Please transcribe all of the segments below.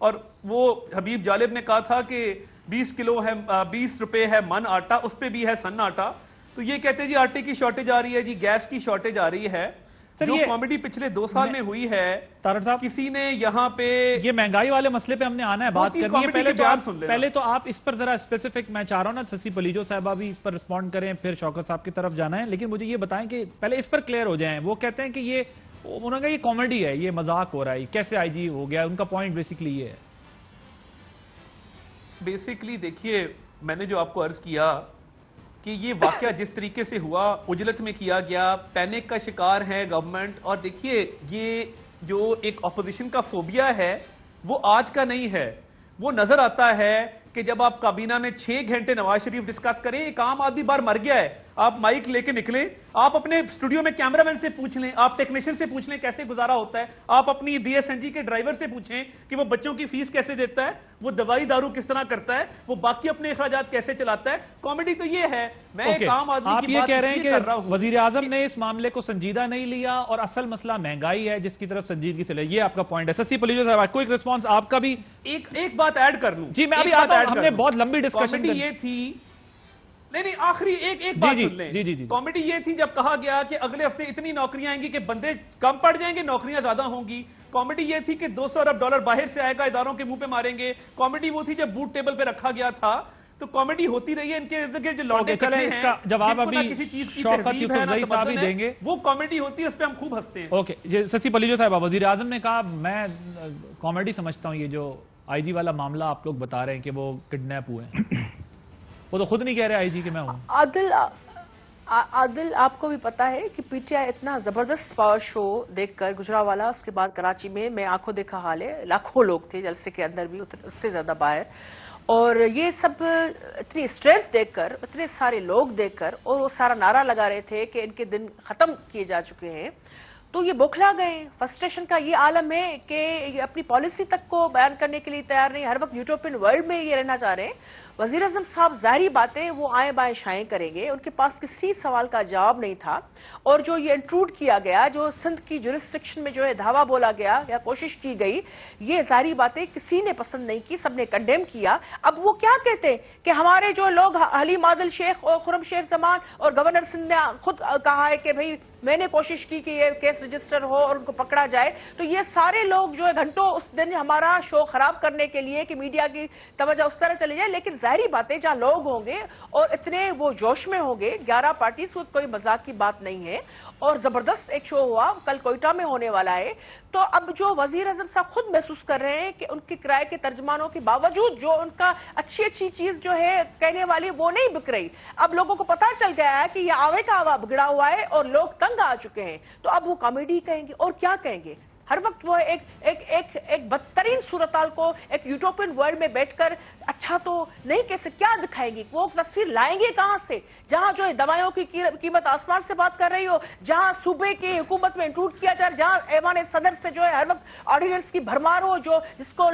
اور وہ حبیب جالب نے کہا تھا کہ 20 روپے ہے من آٹا, اس پہ بھی ہے سن آٹا. تو یہ کہتے ہیں جی آٹے کی شارٹیج آ رہی ہے, جی گیس کی شارٹیج آ رہی ہے. جو کامیڈی پچھلے 2 سال میں ہوئی ہے, کسی نے یہاں پہ یہ مہنگائی والے مسئلے پہ ہم نے آنا ہے, بات کرنی ہے. پہلے تو آپ اس پر ذرا اسپیسیفک, میں چاہ رہا ہوں نا سسی پلیجو صاحبہ بھی اس پر رسپونڈ کریں, پھر شوکت صاحب کی طرف جانا ہے. لیکن مجھے یہ بتائیں کہ پہلے اس پر کلیئر ہو جائیں. وہ کہتے ہیں کہ یہ انہوں نے کہا یہ کامیڈی ہے, یہ مذاق ہو رہا ہے, کیسے آئی جی ہو گیا؟ ان کا پوائنٹ بیسکلی یہ ہے. بیسکلی دیکھیے, میں نے جو آپ کو عرض کیا کہ یہ واقعہ جس طریقے سے ہوا, عجلت میں کیا گیا, پینک کا شکار ہے گورنمنٹ. اور دیکھیے یہ جو ایک اپوزیشن کا فوبیا ہے وہ آج کا نہیں ہے. وہ نظر آتا ہے کہ جب آپ کابینہ میں 6 گھنٹے نواز شریف ڈسکس کریں, ایک عام آدمی بار مر گیا ہے, آپ مائک لے کے نکلیں, آپ اپنے اسٹوڈیو میں کیمرہ مین سے پوچھ لیں, آپ ٹیکنیشین سے پوچھ لیں کیسے گزارا ہوتا ہے, آپ اپنی ڈی ایس این جی کے ڈرائیور سے پوچھیں کہ وہ بچوں کی فیس کیسے دیتا ہے, وہ دوائی دارو کس طرح کرتا ہے, وہ باقی اپنے اخراجات کیسے چلاتا ہے. کامیڈی تو یہ ہے. میں ایک عام آدمی کی بات کہہ رہے ہیں کر رہا ہوں. وزیر اعظم نے اس معاملے کو سنجیدہ نہیں لیا اور اصل مسئلہ مہنگائی ہے جس کی طرف سنجیدگی سے لے. یہ آپ کا پوائنٹ ہے. سسی پلیجو صاحب کوئی رسپانس آپ کا بھی؟ ایک بات ایڈ کر لوں. جی میں ابھی آتا ہوں, ہم نے بہت لمبی ڈسکشن یہ تھی. نہیں آخری ایک بات سن لیں. کامیڈی یہ تھی جب کہا گیا کہ اگلے ہفتے اتنی نوکریاں آئیں گی کہ بندے کم پڑ جائیں گے, نوکریاں زیادہ ہوں گی. کامیڈی یہ تھی کہ $200 ارب باہر سے آئے گا, اداروں کے منہ پہ ماریں گے. کامیڈی وہ تھی جب بوٹ ٹیبل پہ رکھا گیا تھا. تو کامیڈی ہوتی رہی ہے. ان کے ارد گرد جو لوٹے کٹے ہیں, اس کا جواب ابھی کسی چیز کی شوکت تہذیب ہے یوسف زئی صاحب ہی دیں گے. وہ کامیڈی ہوتی ہے, اس پہ ہم خوب ہنستے ہیں. اوکے سسی پلیجو صاحب, وزیر اعظم نے کہا میں کامیڈی سمجھتا ہوں یہ جو آئی جی والا معاملہ آپ لوگ بتا رہے ہیں کہ وہ کڈنیپ ہوئے ہیں, وہ تو خود نہیں کہہ رہے آئی جی کہ میں ہوں. عادل آپ کو بھی پتا ہے کہ پی ٹی آئی اتنا زبردست پاور شو دیکھ کر گجرانوالا, اس کے بعد کراچی میں آنکھوں دیکھا حال ہے, لاکھوں لوگ تھے جلسے کے اندر بھی, اس سے زیادہ باہر. اور یہ سب اتنی اسٹرینتھ دیکھ کر, اتنے سارے لوگ دیکھ کر, اور وہ سارا نعرہ لگا رہے تھے کہ ان کے دن ختم کیے جا چکے ہیں, تو یہ بوکھلا گئے. فرسٹریشن کا یہ عالم ہے کہ یہ اپنی پالیسی تک کو بیان کرنے کے لیے تیار نہیں, ہر وقت یوٹوپین ورلڈ میں یہ رہنا چاہ رہے ہیں. وزیر اعظم صاحب ظاہری باتیں وہ آئیں بائیں شائیں کریں گے, ان کے پاس کسی سوال کا جواب نہیں تھا. اور جو یہ انٹروڈ کیا گیا, جو سندھ کی جورسڈکشن میں جو ہے دھاوا بولا گیا یا کوشش کی گئی, یہ ظاہری باتیں کسی نے پسند نہیں کی, سب نے کنڈیم کیا. اب وہ کیا کہتے ہیں کہ ہمارے جو لوگ حلیم عادل شیخ اور خرم شیر زمان اور گورنر سندھ نے خود کہا ہے کہ بھئی میں نے کوشش کی کہ یہ کیس رجسٹر ہو اور ان کو پکڑا جائے. تو یہ سارے لوگ جو ہے گھنٹوں اس دن ہمارا شو خراب کرنے کے لیے کہ میڈیا کی توجہ اس طرح چلی جائے. لیکن ظاہری باتیں جہاں لوگ ہوں گے اور اتنے وہ جوش میں ہوں گے, 11 پارٹیز, کوئی مذاق کی بات نہیں ہے. اور زبردست ایک شو ہوا, کل کوئٹہ میں ہونے والا ہے. تو اب جو وزیر اعظم صاحب خود محسوس کر رہے ہیں کہ ان کی کرائے کے ترجمانوں کے باوجود جو ان کا اچھی چیز جو ہے کہنے والی وہ نہیں بک رہی. اب لوگوں کو پتا چل گیا ہے کہ یہ آوے کا آوا بگڑا ہوا ہے اور لوگ تنگ آ چکے ہیں. تو اب وہ کامیڈی کہیں گے اور کیا کہیں گے. ہر وقت وہ ایک بدترین صورتحال کو ایک یوٹوپین ورلڈ میں بیٹھ کر اچھا تو نہیں کیسے کیا دکھائیں گے, وہ تصویر لائیں گے کہاں سے, جہاں جو ہے دوائیوں کی قیمت آسمان سے بات کر رہی ہو, جہاں صوبے کی حکومت میں انٹروڈ کیا جائے, جہاں ایوان صدر سے جو ہے ہر وقت آرڈیننس کی بھرمار ہو, جو جس کو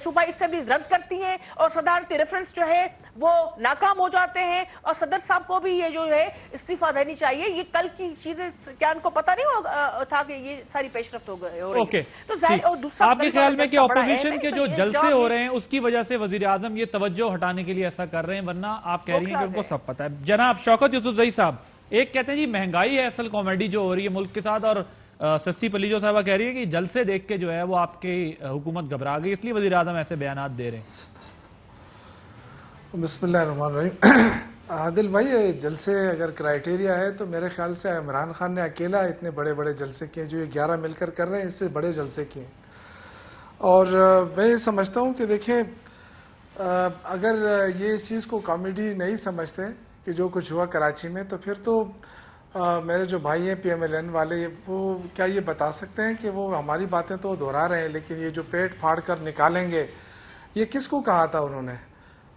صوبائی اسمبلیز رد کرتی ہیں اور صدارتی ریفرنس جو ہے وہ ناکام ہو جاتے ہیں. اور صدر صاحب کو بھی یہ جو ہے استعفیٰ دینی چاہیے. یہ کل کی چیزیں کیا ان کو پتہ نہیں تھا کہ یہ ساری پیش رفت ہو گئے. آپ کے خیال میں کہ اپوزیشن کے جو جلسے ہو رہے ہیں اس کی وجہ سے وزیر اعظم یہ توجہ ہٹانے کے لیے ایسا کر رہے ہیں, ورنہ آپ کہہ رہی ہیں کہ ان کو سب پتہ ہے. جناب شوکت یوسف زئی صاحب, ایک کہتے ہیں جی مہنگائی ہے اصل کامیڈی جو ہو رہی ہے ملک کے ساتھ, اور سسی پلیجو صاحبہ کہہ رہی ہے کہ جلسے دیکھ کے جو ہے وہ آپ کی حکومت گھبرا گئی, اس لیے وزیر اعظم ایسے بیانات دے رہے ہیں. بسم اللہ الرحمن الرحیم. عادل بھائی, جلسے اگر کرائیٹیریا ہے تو میرے خیال سے عمران خان نے اکیلا اتنے بڑے جلسے کیے, جو یہ 11 مل کر رہے ہیں اس سے بڑے جلسے کیے. اور میں یہ سمجھتا ہوں کہ دیکھیں, اگر یہ اس چیز کو کامیڈی نہیں سمجھتے کہ جو کچھ ہوا کراچی میں, تو پھر تو میرے جو بھائی ہیں پی ایم ایل این والے, وہ کیا یہ بتا سکتے ہیں کہ وہ ہماری باتیں تو دہرا رہے ہیں لیکن یہ جو پیٹ پھاڑ کر نکالیں گے, یہ کس کو کہا تھا انہوں نے؟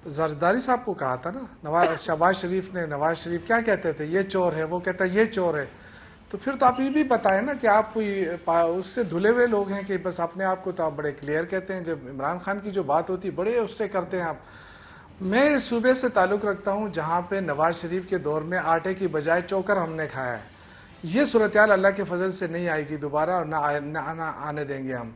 زرداری صاحب کو کہا تھا نا. شہباز شریف نے, نواز شریف کیا کہتے تھے, یہ چور ہے, وہ کہتا ہے یہ چور ہے. تو پھر تو آپ یہ بھی بتائیں نا کہ آپ کوئی اس سے دھلے ہوئے لوگ ہیں کہ بس اپنے آپ کو تو آپ بڑے کلیئر کہتے ہیں. جب عمران خان کی جو بات ہوتی بڑے اس سے کرتے ہیں آپ. میں اس صوبے سے تعلق رکھتا ہوں جہاں پہ نواز شریف کے دور میں آٹے کی بجائے چوکر ہم نے کھایا ہے. یہ صورتحال اللہ کے فضل سے نہیں آئے گی دوبارہ, اور نہ آنے دیں گے ہم.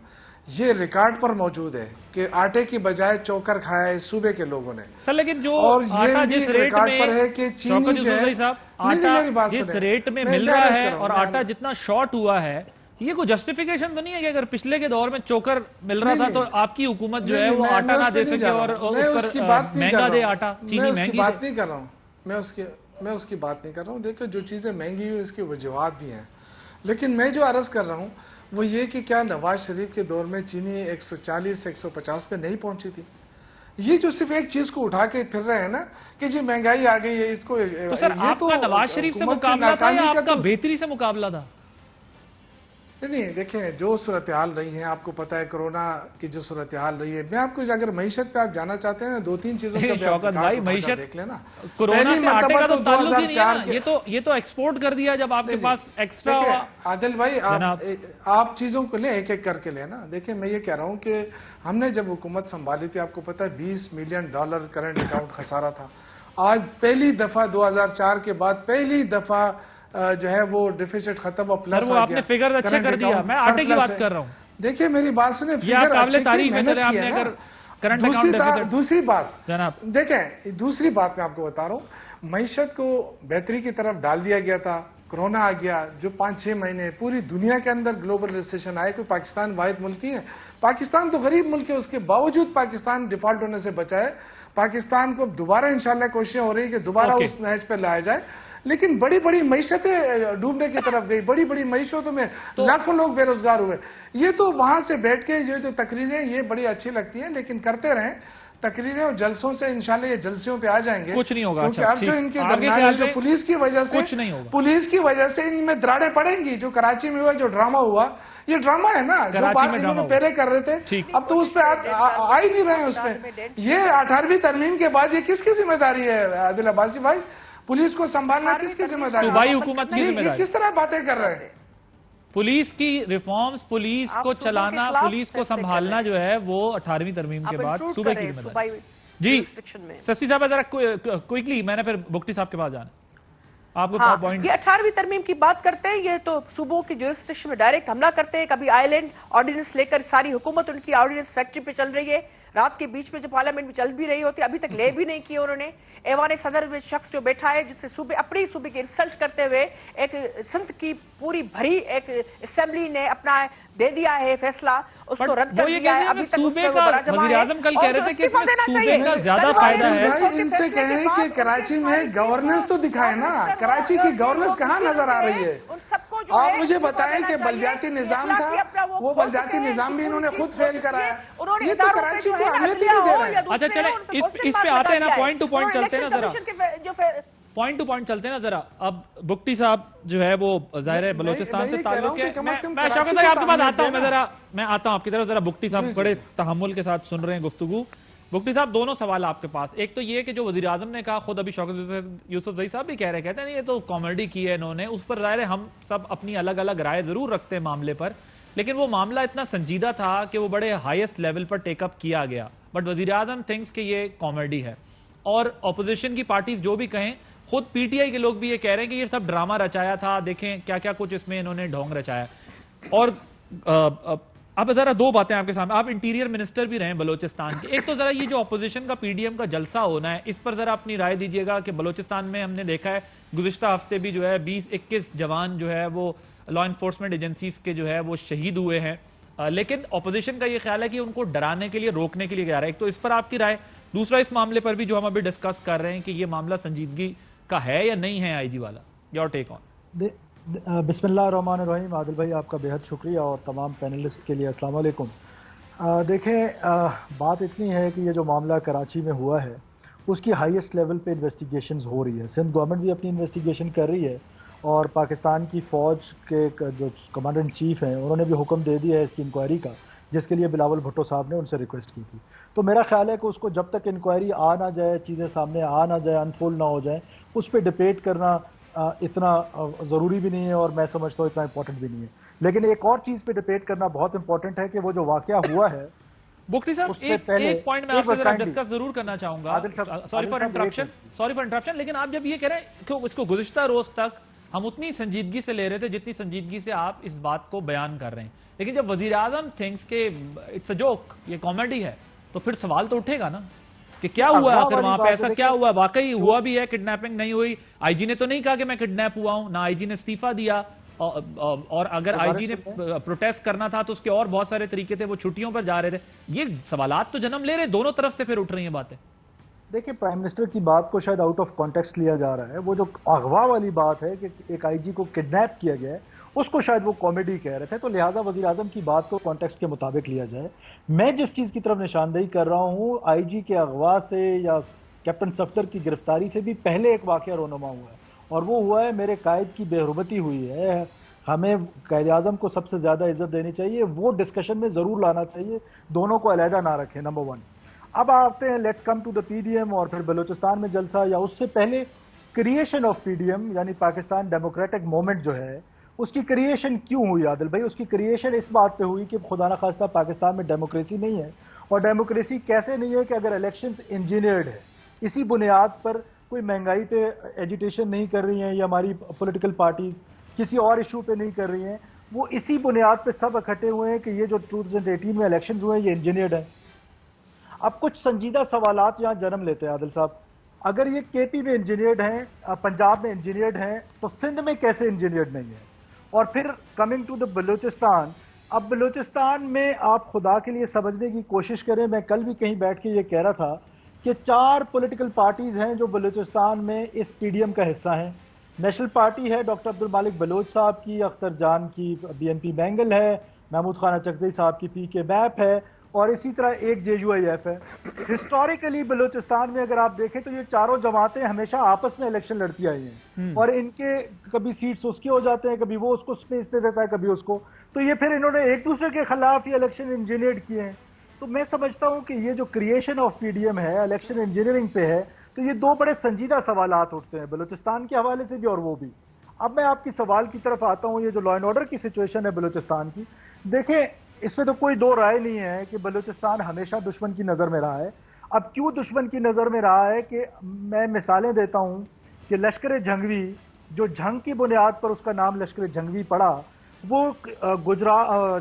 یہ ریکارڈ پر موجود ہے کہ آٹے کی بجائے چوکر کھایا ہے صوبے کے لوگوں نے. سر لیکن جو اور یہ آٹا بھی جس ریٹ ریکارڈ میں پر ہے کہ چینی جو ہے آٹا جس ریٹ میں مل رہا ہے اور آٹا جتنا شارٹ ہوا ہے، یہ کوئی جسٹیفیکیشن تو نہیں ہے کہ اگر پچھلے کے دور میں چوکر مل رہا تھا تو آپ کی حکومت جو ہے وہ آٹا نہ دے سکے اور اس پر مہنگا دے آٹا، چینی مہنگی بات نہیں کر رہا ہوں میں اس کی بات نہیں کر رہا ہوں. دیکھو جو چیزیں مہنگی ہوئی اس کی وجوہات بھی ہیں، لیکن میں جو عرض کر رہا ہوں وہ یہ کہ کیا نواز شریف کے دور میں چینی 140 150 پہ نہیں پہنچی تھی؟ یہ جو صرف ایک چیز کو اٹھا کے پھر رہے ہیں نا کہ جی مہنگائی آ گئی ہے اس کو. تو سر آپ کا نواز شریف سے مقابلہ تھا یا آپ کا بہتری سے مقابلہ تھا؟ نہیں دیکھیں جو صورتحال رہی ہیں آپ کو پتا ہے، کرونا کی جو صورتحال رہی ہے. میں آپ کو اگر معیشت پہ آپ جانا چاہتے ہیں 2-3 چیزوں کا شوکت بھائی معیشت دیکھ لینا. کورونا سے آٹے کا تو تعلق ہی نہیں ہے نا، یہ تو ایکسپورٹ کر دیا جب آپ کے پاس ایکسٹرا ہوا. عادل بھائی آپ چیزوں کو لیں ایک ایک کر کے لیں نا. دیکھیں میں یہ کہہ رہا ہوں کہ ہم نے جب حکومت سنبھالی تھی آپ کو پتا ہے $20 ملین کرنٹ اکاؤنٹ خسارہ تھا. آج پہلی دفعہ 2004 کے بعد پہلی دفعہ جو ہے وہ ڈیفیسٹ ختم اور پلس. سر وہ آپ نے فگر اچھا کر دیا، میں آٹے کی بات کر رہا ہوں. دیکھیں میری بات سنیں، فگر قابل تعریف ہے. چلے آپ نے اگر کرنٹ اکاؤنٹ دوسری بات جناب دیکھیں، دوسری بات میں آپ کو بتا رہا ہوں، معیشت کو بہتری کی طرف ڈال دیا گیا تھا. کرونا آ گیا جو 5-6 مہینے پوری دنیا کے اندر گلوبل ریسیشن آئے. کوئی پاکستان واحد ملک نہیں ہے، پاکستان تو غریب ملک ہے، اس کے باوجود پاکستان ڈیفالٹ ہونے سے بچا ہے. پاکستان کو دوبارہ انشاءاللہ کوششیں ہو رہی ہے کہ دوبارہ اس نہج پہ لایا جائے. لیکن بڑی بڑی معیشتیں ڈوبنے کی طرف گئی، بڑی بڑی معیشتوں میں لاکھوں لوگ بے روزگار ہوئے. یہ تو وہاں سے بیٹھ کے جو تقریریں یہ بڑی اچھی لگتی ہیں، لیکن کرتے رہیں تقریریں اور جلسوں سے انشاءاللہ یہ جلسوں پہ آ جائیں گے. کچھ نہیں ہوگا. کیونکہ اب جو ان کے درمیان جو پولیس کی وجہ سے ان میں دراڑیں پڑیں گی. جو کراچی میں ہوا جو ڈرامہ ہوا یہ ڈرامہ ہے نا، جو بات انہوں نے پہلے کر رہے تھے اب تو اس پہ آ ہی نہیں رہے ہیں. اس پہ یہ 18ویں ترمیم کے بعد یہ کس کی ذمہ داری ہے عادل عباسی بھائی؟ پولیس کو سنبھالنا کس کی ذمہ داری ہے؟ صوبائی حکومت کی ذمہ داری. کس طرح باتیں کر رہے ہیں؟ پولیس کی ریفارمز، پولیس کو چلانا، پولیس کو سنبھالنا جو ہے وہ 18ویں ترمیم کے بعد صوبے کی ذمہ داری. جی سسی صاحب ذرا کوئکلی، میں نے پھر بگٹی صاحب کے پاس جانا آپ کو پوائنٹ. یہ 18ویں ترمیم کی بات کرتے ہیں، یہ تو صوبوں کی جورسڈکشن میں ڈائریکٹ حملہ کرتے ہیں. کبھی آئی لینڈ آرڈیننس لے کر ساری حکومت ان کی آرڈیننس فیکٹری پہ چل رہی ہے، رات کے بیچ میں جو پارلیمنٹ میں چل بھی رہی ہوتی ہے ابھی تک لے بھی نہیں کیے انہوں نے. ایوان صدر میں شخص جو بیٹھا ہے جس سے اپنی صوبے کی انسلٹ کرتے ہوئے ایک سندھ کی پوری بھری ایک اسمبلی نے اپنا دے دیا ہے فیصلہ، اس کو رد کر دیا ہے. ابھی تک اس میں وہ بڑا جمع ہے. وزیر اعظم کل کہہ رہے تھے کہ اس میں صوبے کا زیادہ فائدہ ہے. ان سے کہیں کہ کراچی میں گورننس تو دکھائے نا، کراچی کی گورننس کہاں نظر آ رہی ہے؟ آپ مجھے بتائیں کہ بلدیاتی نظام تھا، وہ بلدیاتی نظام بھی انہوں نے خود فیل کرایا. یہ تو کراچی کو اہمیت ہی نہیں دے رہے ہیں. اچھا چلیں اس پہ آتے ہیں نا، پوائنٹ ٹو پوائنٹ چلتے ہیں نا ذرا. اب بگٹی صاحب جو ہے وہ ظاہر ہے بلوچستان سے تعلق ہے. میں شوکت بھائی آپ کے بعد آتا ہوں، میں آتا ہوں آپ کی طرف. ذرا بگٹی صاحب بڑے تحمل کے ساتھ سن رہے ہیں گفتگو. بگٹی صاحب دونوں سوال آپ کے پاس. ایک تو یہ کہ جو وزیر اعظم نے کہا، خود ابھی شوکت یوسف زئی صاحب بھی کہہ رہے، کہتے ہیں یہ تو کامیڈی کی ہے انہوں نے. اس پر ظاہر ہے ہم سب اپنی الگ الگ رائے ضرور رکھتے ہیں معاملے پر، لیکن وہ معاملہ اتنا سنجیدہ تھا کہ وہ بڑے ہائیسٹ لیول پر ٹیک اپ کیا گیا. بٹ وزیر اعظم تھنکس کہ یہ کامیڈی ہے، اور اپوزیشن کی پارٹیز جو بھی کہیں، خود پی ٹی آئی کے لوگ بھی یہ کہہ رہے ہیں کہ یہ سب ڈرامہ رچایا تھا، دیکھیں کیا کیا کچھ اس میں انہوں نے ڈھونگ رچایا. اور اب ذرا دو باتیں آپ کے سامنے. آپ انٹیریئر منسٹر بھی رہے ہیں بلوچستان کے. ایک تو ذرا یہ جو اپوزیشن کا پی ڈی ایم کا جلسہ ہونا ہے، اس پر ذرا اپنی رائے دیجیے گا کہ بلوچستان میں ہم نے دیکھا ہے گزشتہ ہفتے بھی جو ہے 20-21 جوان جو ہے وہ لا انفورسمنٹ ایجنسیز کے جو ہے وہ شہید ہوئے ہیں. لیکن اپوزیشن کا یہ خیال ہے کہ ان کو ڈرانے کے لیے، روکنے کے لیے جا رہا ہے. ایک تو اس پر آپ کی رائے. دوسرا اس معاملے پر بھی جو ہم ابھی ڈسکس کر رہے ہیں کہ یہ معاملہ سنجیدگی کا ہے یا نہیں ہے. آئی جی والا یور ٹیک آن. بسم اللہ الرحمن الرحیم. عادل بھائی آپ کا بہت شکریہ، اور تمام پینلسٹ کے لیے السلام علیکم. دیکھیں بات اتنی ہے کہ یہ جو معاملہ کراچی میں ہوا ہے اس کی ہائیسٹ لیول پہ انویسٹیگیشنز ہو رہی ہے. سندھ گورنمنٹ بھی اپنی انویسٹیگیشن کر رہی ہے، اور پاکستان کی فوج کے جو کمانڈر ان چیف ہیں انہوں نے بھی حکم دے دیا ہے اس کی انکوائری کا، جس کے لیے بلاول بھٹو صاحب نے ان سے ریکویسٹ کی تھی. تو میرا خیال ہے کہ اس کو جب تک انکوائری آ نہ جائے، چیزیں سامنے آ نہ جائے، انفولڈ نہ ہو جائیں، اس پہ ڈبیٹ کرنا اتنا ضروری بھی نہیں ہے، اور میں سمجھتا ہوں اتنا امپورٹنٹ بھی نہیں ہے. لیکن ایک اور چیز پہ ڈبیٹ کرنا بہت امپورٹنٹ ہے کہ وہ جو واقعہ ہوا ہے. بگٹی صاحب ایک پوائنٹ میں آپ سے ذرا ڈسکس ضرور کرنا چاہوں گا. سوری فار انٹرپشن، لیکن آپ جب یہ کہہ رہے ہیں کہ اس کو گزشتہ روز تک ہم اتنی سنجیدگی سے لے رہے تھے جتنی سنجیدگی سے آپ اس بات کو بیان کر رہے ہیں. لیکن جب وزیر اعظم تھنکس کہ اٹس اے جوک, یہ کامیڈی ہے, تو پھر سوال تو اٹھے گا نا کہ کیا ہوا آخر وہاں پہ, ایسا کیا ہوا, واقعی ہوا بھی ہے, کڈنیپنگ نہیں ہوئی. آئی جی نے تو نہیں کہا کہ میں کڈنیپ ہوا ہوں, نہ آئی جی نے استعفیٰ دیا, اور اگر آئی جی نے پروٹیسٹ کرنا تھا تو اس کے اور بہت سارے طریقے تھے, وہ چھٹیوں پر جا رہے تھے. یہ سوالات تو جنم لے رہے, دونوں طرف سے پھر اٹھ رہی ہیں باتیں. دیکھیں پرائم منسٹر کی بات کو شاید آؤٹ آف کانٹیکسٹ لیا جا رہا ہے. وہ جو اغوا والی بات ہے کہ ایک آئی جی کو کڈنیپ کیا گیا ہے, اس کو شاید وہ کامیڈی کہہ رہے تھے, تو لہٰذا وزیر اعظم کی بات کو کانٹیکسٹ کے مطابق لیا جائے. میں جس چیز کی طرف نشاندہی کر رہا ہوں, آئی جی کے اغوا سے یا کیپٹن صفدر کی گرفتاری سے بھی پہلے ایک واقعہ رونما ہوا ہے, اور وہ ہوا ہے میرے قائد کی بے حرمتی ہوئی ہے. ہمیں قائد اعظم کو سب سے زیادہ عزت دینی چاہیے, وہ ڈسکشن میں ضرور لانا چاہیے, دونوں کو علیحدہ نہ رکھیں, نمبر 1. اب آتے ہیں let's come to the P D M, اور پھر بلوچستان میں جلسہ, یا اس سے پہلے creation of P D M یعنی پاکستان ڈیموکریٹک مومنٹ جو ہے, اس کی کریشن کیوں ہوئی عادل بھائی؟ اس کی کریشن اس بات پہ ہوئی کہ خدا نخواستہ پاکستان میں ڈیموکریسی نہیں ہے. اور ڈیموکریسی کیسے نہیں ہے کہ اگر الیکشنز انجینئرڈ ہے, اسی بنیاد پر کوئی مہنگائی پہ ایجیٹیشن نہیں کر رہی ہیں, یا ہماری پولیٹیکل پارٹیز کسی اور ایشو پہ نہیں کر رہی ہیں, وہ اسی بنیاد پہ سب اکٹھے ہوئے ہیں کہ یہ جو 2018 میں الیکشنز ہوئے ہیں یہ انجینئرڈ ہیں. اب کچھ سنجیدہ سوالات یہاں جنم لیتے ہیں عادل صاحب. اگر یہ کے پی میں انجینئرڈ ہیں, پنجاب میں انجینئرڈ ہیں, تو سندھ میں کیسے انجینئرڈ نہیں ہے؟ اور پھر کمنگ ٹو دا بلوچستان, اب بلوچستان میں آپ خدا کے لیے سمجھنے کی کوشش کریں. میں کل بھی کہیں بیٹھ کے یہ کہہ رہا تھا کہ 4 پولیٹیکل پارٹیز ہیں جو بلوچستان میں اس ٹی ڈی ایم کا حصہ ہیں. نیشنل پارٹی ہے ڈاکٹر عبد المالک بلوچ صاحب کی, اختر جان کی بی این پی بینگل ہے, محمود خان چکزئی صاحب کی پی کے بیپ ہے, اور اسی طرح ایک جے یو آئی ایف ہے. ہسٹوریکلی بلوچستان میں اگر آپ دیکھیں تو یہ چاروں جماعتیں ہمیشہ آپس میں الیکشن لڑتی آئی ہیں, اور ان کے کبھی سیٹس اس کے ہو جاتے ہیں, کبھی وہ اس کو سپیس دے دیتا ہے, کبھی اس کو, تو یہ پھر انہوں نے ایک دوسرے کے خلاف یہ الیکشن انجینئرڈ کیے ہیں. تو میں سمجھتا ہوں کہ یہ جو creation of P D M ہے, الیکشن انجینئرنگ پہ ہے, تو یہ 2 بڑے سنجیدہ سوالات اٹھتے ہیں بلوچستان کے حوالے سے بھی اور وہ بھی. اب میں آپ کی سوال کی طرف آتا ہوں. یہ جو لا اینڈ آرڈر کی سچویشن ہے بلوچستان کی, دیکھیں اس میں تو کوئی 2 رائے نہیں ہے کہ بلوچستان ہمیشہ دشمن کی نظر میں رہا ہے. اب کیوں دشمن کی نظر میں رہا ہے کہ میں مثالیں دیتا ہوں کہ لشکر جھنگوی, جو جھنگ کی بنیاد پر اس کا نام لشکر جھنگوی پڑا, وہ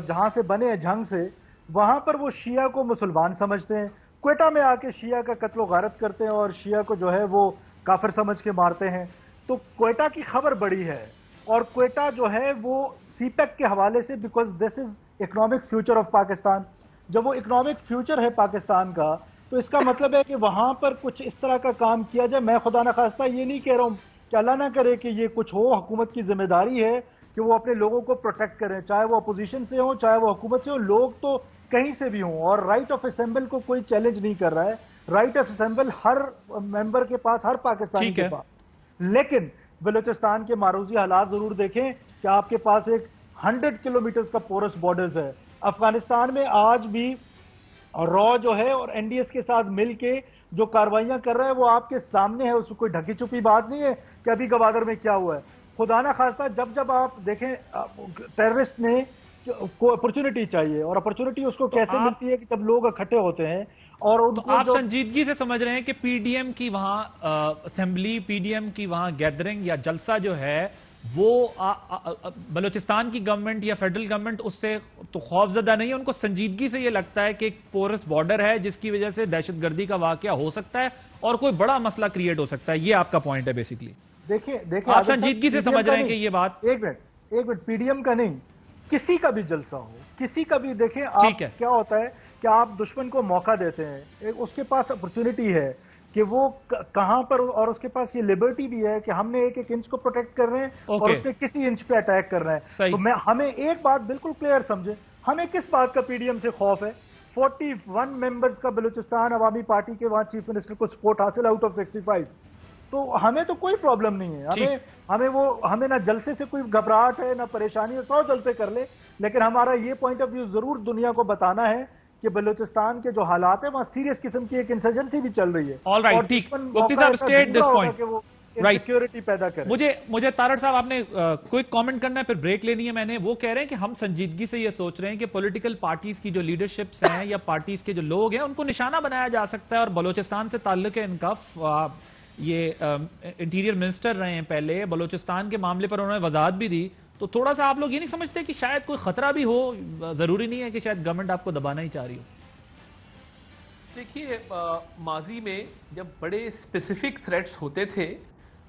جہاں سے بنے ہیں جھنگ سے, وہاں پر وہ شیعہ کو مسلمان سمجھتے ہیں, کوئٹہ میں آ کے شیعہ کا قتل و غارت کرتے ہیں اور شیعہ کو جو ہے وہ کافر سمجھ کے مارتے ہیں. تو کوئٹہ کی خبر بڑی ہے, اور کوئٹہ جو ہے وہ سی پیک کے حوالے سے, because this is economic future of Pakistan. جب وہ اکنامک فیوچر ہے پاکستان کا, تو اس کا مطلب ہے کہ وہاں پر کچھ اس طرح کا کام کیا جائے. میں خدا نخواستہ یہ نہیں کہہ رہا ہوں کہ اللہ نہ کرے کہ یہ کچھ ہو, حکومت کی ذمہ داری ہے کہ وہ اپنے لوگوں کو پروٹیکٹ کریں, چاہے وہ اپوزیشن سے ہوں چاہے وہ حکومت سے ہوں, لوگ تو کہیں سے بھی ہوں, اور رائٹ آف اسمبل کو کوئی چیلنج نہیں کر رہا ہے. رائٹ آف اسمبل ہر ممبر کے پاس, ہر پاکستانی کے پاس. لیکن بلوچستان کے معروضی حالات ضرور دیکھیں کہ آپ کے پاس ایک 100 کلومیٹرز کا پورس بارڈرز ہے. افغانستان میں آج بھی را جو ہے اور این ڈی ایس کے ساتھ مل کے جو کاروائیاں کر رہا ہے وہ آپ کے سامنے ہے, اس کو کوئی ڈھکی چھپی بات نہیں ہے کہ ابھی گوادر میں کیا ہوا ہے. خدا نہ خواستہ جب آپ دیکھیں ٹیررسٹ نے کو اپرچونٹی چاہیے, اور اپرچونٹی اس کو کیسے ملتی ہے کہ جب لوگ اکٹھے ہوتے ہیں. اور آپ سنجیدگی سے سمجھ رہے ہیں کہ پی ڈی ایم کی وہاں اسمبلی, پی ڈی ایم کی وہاں گیدرنگ یا جلسہ جو ہے وہ بلوچستان کی گورنمنٹ یا فیڈرل گورنمنٹ اس سے تو خوف زدہ نہیں ہے, ان کو سنجیدگی سے یہ لگتا ہے کہ ایک پورس بارڈر ہے جس کی وجہ سے دہشت گردی کا واقعہ ہو سکتا ہے اور کوئی بڑا مسئلہ کریٹ ہو سکتا ہے. یہ آپ کا پوائنٹ ہے بیسیکلی. دیکھیں آپ سنجیدگی سے سمجھ رہے ہیں کہ یہ بات, ایک منٹ, پی ڈی ایم کا نہیں, کسی کا بھی جلسہ ہو, کسی کا بھی, دیکھیں آپ کیا ہوتا ہے کہ آپ دشمن کو موقع دیتے ہیں, اس کے پاس اپرچونٹی ہے کہ وہ کہاں پر, اور اس کے پاس یہ لبرٹی بھی ہے کہ ہم نے ایک انچ کو پروٹیکٹ کر رہے ہیں اور اس نے کسی انچ پہ اٹیک کر رہے ہیں. تو ہمیں ایک بات بالکل کلیئر سمجھے, ہمیں کس بات کا پی ڈی ایم سے خوف ہے؟ 41 ممبرز کا بلوچستان عوامی پارٹی کے وہاں چیف منسٹر کو سپورٹ حاصل آؤٹ آف 65, تو ہمیں تو کوئی پرابلم نہیں ہے. ہمیں نہ جلسے سے کوئی گھبراہٹ ہے نہ پریشانی ہے, 100 جلسے کر لے, لیکن ہمارا یہ پوائنٹ آف ویو ضرور دنیا کو بتانا ہے کہ بلوچستان کے جو حالات ہیں وہاں سیریس قسم کی ایک انسرجنسی بھی چل رہی ہے. اور مفتی صاحب اسٹیٹ دس پوائنٹ سیکیورٹی پیدا کریں. مجھے تارڑ صاحب آپ نے کوئی کامنٹ کرنا ہے, پھر بریک لینی ہے میں نے. وہ کہہ رہے ہیں کہ ہم سنجیدگی سے یہ سوچ رہے ہیں کہ پولیٹیکل پارٹیز کی جو لیڈرشپس ہیں یا پارٹیز کے جو لوگ ہیں ان کو نشانہ بنایا جا سکتا ہے, اور بلوچستان سے تعلق ہے ان کا یہ انٹیریئر منسٹر رہے ہیں پہلے, بلوچستان کے معاملے پر انہوں نے وضاحت بھی دی, تو تھوڑا سا آپ لوگ یہ نہیں سمجھتے کہ شاید کوئی خطرہ بھی ہو؟ ضروری نہیں ہے کہ شاید گورنمنٹ آپ کو دبانا ہی چاہ رہی ہو. دیکھیے ماضی میں جب بڑے اسپیسیفک تھریٹس ہوتے تھے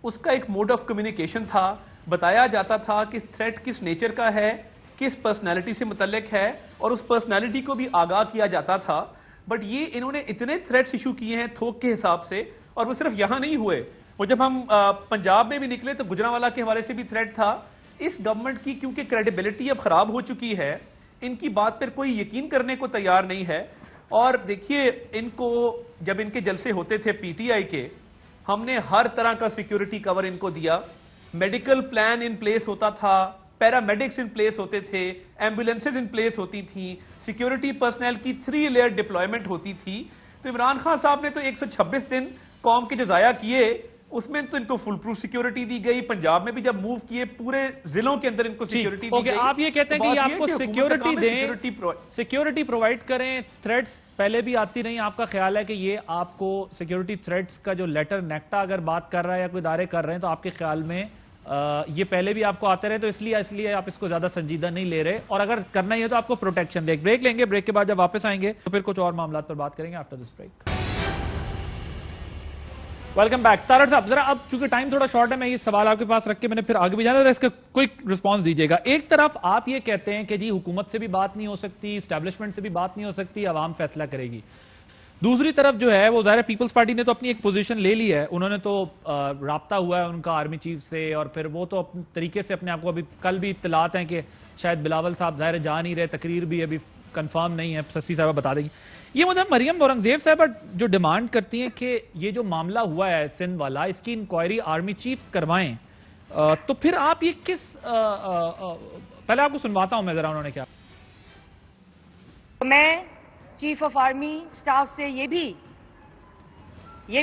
اس کا ایک موڈ آف کمیونیکیشن تھا, بتایا جاتا تھا کہ تھریٹ کس نیچر کا ہے, کس پرسنالٹی سے متعلق ہے, اور اس پرسنالٹی کو بھی آگاہ کیا جاتا تھا. بٹ یہ انہوں نے اتنے تھریٹس ایشو کیے ہیں تھوک کے حساب سے, اور وہ صرف یہاں نہیں ہوئے, وہ جب ہم پنجاب میں بھی نکلے تو گجرانوالہ کے حوالے سے بھی تھریٹ تھا. اس گورنمنٹ کی کیونکہ کریڈیبلٹی اب خراب ہو چکی ہے, ان کی بات پر کوئی یقین کرنے کو تیار نہیں ہے. اور دیکھیے ان کو جب ان کے جلسے ہوتے تھے پی ٹی آئی کے, ہم نے ہر طرح کا سیکیورٹی کور ان کو دیا, میڈیکل پلان ان پلیس ہوتا تھا, پیرامیڈکس ان پلیس ہوتے تھے, ایمبولینسز ان پلیس ہوتی تھیں, سیکیورٹی پرسنل کی 3 لیئر ڈپلائمنٹ ہوتی تھی. تو عمران خان صاحب نے تو 126 دن قوم کے جو ضائع کیے اس میں تو ان کو فل پروف سیکیورٹی دی گئی. پنجاب میں بھی جب موو کیے پورے ضلعوں کے اندر ان کو سیکیورٹی دی گئی. آپ یہ کہتے ہیں کہ یہ آپ کو سیکیورٹی دیں, سیکیورٹی پرووائڈ کریں, تھریٹس پہلے بھی آتی رہی, آپ کا خیال ہے کہ یہ آپ کو سیکیورٹی تھریٹس کا جو لیٹر نیکٹا اگر بات کر رہا ہے یا کوئی ادارے کر رہے ہیں تو آپ کے خیال میں یہ پہلے بھی آپ کو آتے رہے, تو اس لیے آپ اس کو زیادہ سنجیدہ نہیں لے رہے, اور اگر کرنا ہی ہے تو آپ کو پروٹیکشن دے. بریک لیں گے, بریک کے بعد جب واپس آئیں گے تو پھر کچھ اور معاملات پر بات کریں گے after this break. Welcome back. Tariq صاحب ذرا اب چونکہ ٹائم تھوڑا شارٹ ہے, میں یہ سوال آپ کے پاس رکھ کے میں نے پھر آگے بھی جانا, ذرا اس کا کوئک رسپانس دیجیے گا. ایک طرف آپ یہ کہتے ہیں کہ جی حکومت سے بھی بات نہیں ہو سکتی, اسٹیبلشمنٹ سے بھی بات نہیں ہو سکتی, عوام فیصلہ کرے گی. دوسری طرف جو ہے وہ ظاہر پیپلز پارٹی نے تو اپنی ایک پوزیشن لے لی ہے, انہوں نے تو رابطہ ہوا ہے ان کا آرمی چیف سے, اور پھر وہ تو اپنے طریقے سے اپنے آپ کو, ابھی کل بھی اطلاعات ہیں کہ شاید بلاول صاحب ظاہر جا نہیں رہے, تقریر بھی ابھی کنفرم نہیں ہے, سسی صاحبہ بتا دیں گی. یہ مجھے مریم اورنگزیب صاحبہ جو ڈیمانڈ کرتی ہیں کہ یہ جو معاملہ ہوا ہے سندھ والا, اس کی انکوائری آرمی چیف کروائیں, تو پھر آپ یہ کس پہلے آپ کو سنواتا ہوں میں ذرا انہوں نے کیا. میں چیف آف آرمی سٹاف سے یہ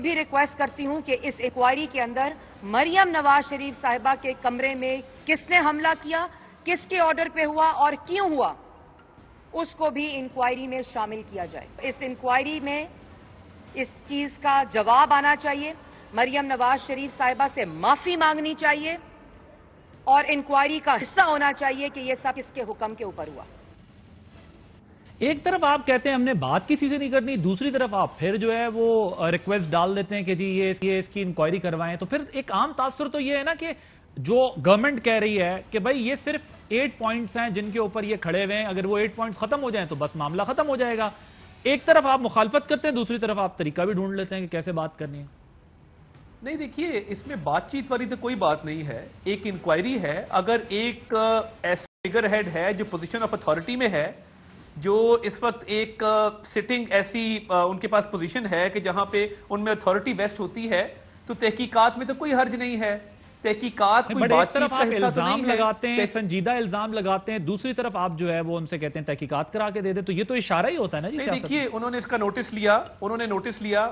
بھی ریکویسٹ کرتی ہوں کہ اس انکوائری کے اندر مریم نواز شریف صاحبہ کے کمرے میں کس نے حملہ کیا, کس کے آرڈر پہ ہوا اور کیوں ہوا, اس کو بھی انکوائری میں شامل کیا جائے. اس انکوائری میں اس چیز کا جواب آنا چاہیے, مریم نواز شریف صاحبہ سے معافی مانگنی چاہیے, اور انکوائری کا حصہ ہونا چاہیے کہ یہ سب کس کے حکم کے اوپر ہوا. ایک طرف آپ کہتے ہیں ہم نے بات کسی سے نہیں کرنی, دوسری طرف آپ پھر جو ہے وہ ریکویسٹ ڈال دیتے ہیں کہ جی یہ اس کی انکوائری کروائیں. تو پھر ایک عام تاثر تو یہ ہے نا کہ جو گورنمنٹ کہہ رہی ہے کہ بھائی یہ صرف 8 پوائنٹس ہیں جن کے اوپر یہ کھڑے ہوئے ہیں, اگر وہ 8 پوائنٹس ختم ہو جائیں تو بس معاملہ ختم ہو جائے گا. ایک طرف آپ مخالفت کرتے ہیں, دوسری طرف آپ طریقہ بھی ڈھونڈ لیتے ہیں کہ کیسے بات کرنی ہے. نہیں دیکھیے اس میں بات چیت والی تو کوئی بات نہیں ہے, ایک انکوائری ہے. اگر ایک ایسا فگر ہیڈ ہے جو پوزیشن آف اتھارٹی میں ہے, جو اس وقت ایک سٹنگ ایسی ان کے پاس پوزیشن ہے کہ جہاں پہ ان میں اتھارٹی ویسٹ ہوتی ہے, تو تحقیقات میں تو کوئی حرج نہیں ہے. تحقیقات کوئی بات چیت کا حصہ تو نہیں ہے. لگاتے ہیں, سنجیدہ الزام لگاتے ہیں, دوسری طرف آپ جو ہے وہ ان سے کہتے ہیں تحقیقات کرا کے دے دے, تو یہ تو اشارہ ہی ہوتا ہے نا جی. دیکھیے انہوں نے اس کا نوٹس لیا,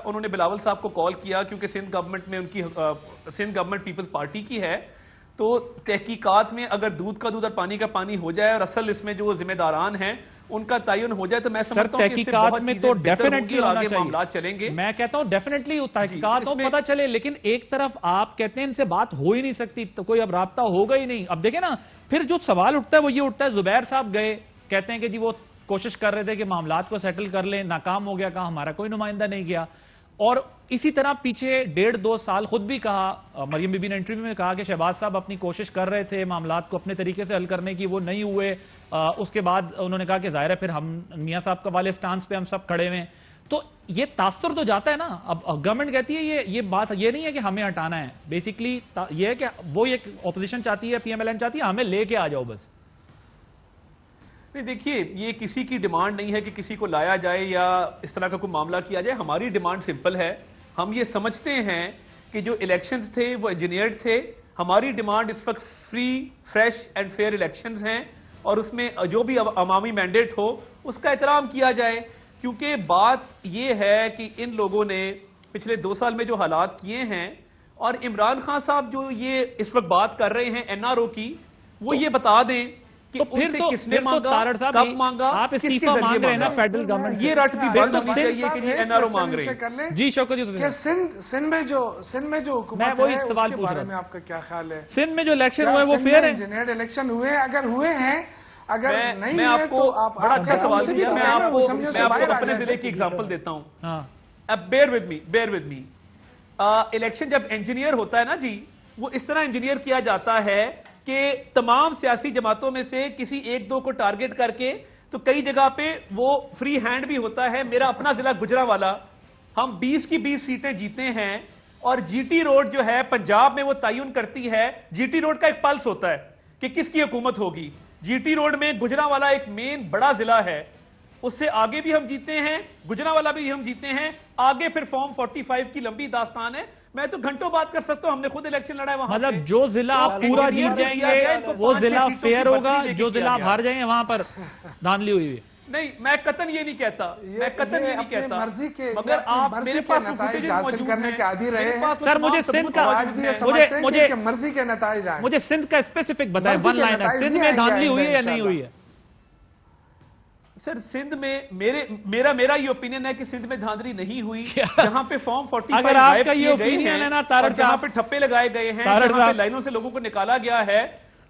انہوں نے بلاول صاحب کو کال کیا, کیونکہ سندھ گورنمنٹ میں ان کی سندھ گورنمنٹ پیپلز پارٹی کی ہے, تو تحقیقات میں اگر دودھ کا دودھ اور پانی کا پانی ہو جائے اور اصل اس میں جو ذمہ داران ہیں ان کا تعین ہو جائے, تو میں سمجھتا ہوں کہ اس سے بہت چیزیں بہتر ہوں گی اور آگے معاملات چلیں گے. میں کہتا ہوں ڈیفینیٹلی تحقیقات ہو, پتہ چلے, لیکن ایک طرف آپ کہتے ہیں ان سے بات ہو ہی نہیں سکتی, تو کوئی اب رابطہ ہوگا ہی نہیں. اب دیکھیں نا, پھر جو سوال اٹھتا ہے وہ یہ اٹھتا ہے, زبیر صاحب گئے, کہتے ہیں کہ جی وہ کوشش کر رہے تھے کہ معاملات کو سیٹل کر لیں, ناکام ہو گیا, کہا ہمارا کوئی نمائندہ نہیں گیا. اور اسی طرح پیچھے 1.5-2 سال خود بھی کہا, مریم بی بی نے انٹرویو میں کہا کہ شہباز صاحب اپنی کوشش کر رہے تھے معاملات کو اپنے طریقے سے حل کرنے کی, وہ نہیں ہوئے. اس کے بعد انہوں نے کہا کہ ظاہر ہے پھر ہم میاں صاحب کا والے سٹانس پہ ہم سب کھڑے ہوئے ہیں. تو یہ تاثر تو جاتا ہے نا. اب گورنمنٹ کہتی ہے یہ بات یہ نہیں ہے کہ ہمیں ہٹانا ہے, بیسیکلی یہ ہے کہ وہ ایک اپوزیشن چاہتی ہے, پی ایم ایل این چاہتی ہے ہمیں لے کے آ جاؤ بس. نہیں دیکھیے یہ کسی کی ڈیمانڈ نہیں ہے کہ کسی کو لایا جائے یا اس طرح کا کوئی معاملہ کیا جائے. ہماری ڈیمانڈ سمپل ہے, ہم یہ سمجھتے ہیں کہ جو الیکشنز تھے وہ انجینئرڈ تھے. ہماری ڈیمانڈ اس وقت free, fresh and fair elections ہیں, اور اس میں جو بھی عوامی مینڈیٹ ہو اس کا احترام کیا جائے. کیونکہ بات یہ ہے کہ ان لوگوں نے پچھلے 2 سال میں جو حالات کیے ہیں, اور عمران خان صاحب جو یہ اس وقت بات کر رہے ہیں این آر او کی, وہ یہ بتا دیں تو پھر تو تارڑ صاحب کب مانگا, آپ استعفا مانگ رہے ہیں نا فیڈرل گورنمنٹ, یہ رٹ بھی بند ہونی چاہیے کہ نہیں این آر او مانگ رہے ہیں. جی شوکت جی, کہ سندھ میں جو حکومت ہے اس کے بارے میں آپ کا کیا خیال ہے؟ سندھ میں جو الیکشن ہوئے وہ فیئر ہیں؟ جنریٹ الیکشن ہوئے, اگر ہوئے ہیں, اگر نہیں میں آپ کو بڑا اچھا سوال کیا, میں آپ کو اپنے ضلع کی ایگزامپل دیتا ہوں. بیئر ود می, الیکشن جب انجینئر ہوتا ہے نا جی, وہ اس طرح انجینئر کیا جاتا ہے کہ تمام سیاسی جماعتوں میں سے کسی ایک دو کو ٹارگٹ کر کے, تو کئی جگہ پہ وہ فری ہینڈ بھی ہوتا ہے. میرا اپنا ضلع گجرانوالا, ہم 20 کی 20 سیٹیں جیتے ہیں, اور جی ٹی روڈ جو ہے پنجاب میں وہ تعین کرتی ہے, جی ٹی روڈ کا ایک پلس ہوتا ہے کہ کس کی حکومت ہوگی. جی ٹی روڈ میں گجرانوالا ایک مین بڑا ضلع ہے, اس سے آگے بھی ہم جیتے ہیں, گجرانوالا بھی ہم جیتے ہیں, آگے پھر فارم 45 کی لمبی داستان ہے. میں تو گھنٹوں بات کر سکتا ہوں, ہم نے خود الیکشن لڑا ہے وہاں. مطلب جو ضلع آپ پورا جیت جائیں گے وہ ضلع فیئر ہوگا, جو ضلع آپ ہار جائیں گے وہاں پر دھاندلی ہوئی ہے. نہیں, میں قطعاً یہ نہیں کہتا, میں قطعاً یہ نہیں کہتا, مرضی کے, مگر آپ میرے پاس فوٹیج حاصل کرنے کے عادی رہے ہیں. سر مجھے سندھ کا, آج بھی یہ سمجھتے ہیں کہ مرضی کے نتائج آئیں. مجھے سندھ کا اسپیسیفک بتائیں, ون لائنر, سندھ میں دھاندلی ہوئی ہے یا نہیں ہوئی ہے؟ سر سندھ میں میرا یہ اوپینین ہے کہ سندھ میں دھاندلی نہیں ہوئی. جہاں پہ فارم 45 غائب کیے گئے ہیں اور جہاں پہ ٹھپے لگائے گئے ہیں, جہاں پہ لائنوں سے لوگوں کو نکالا گیا ہے,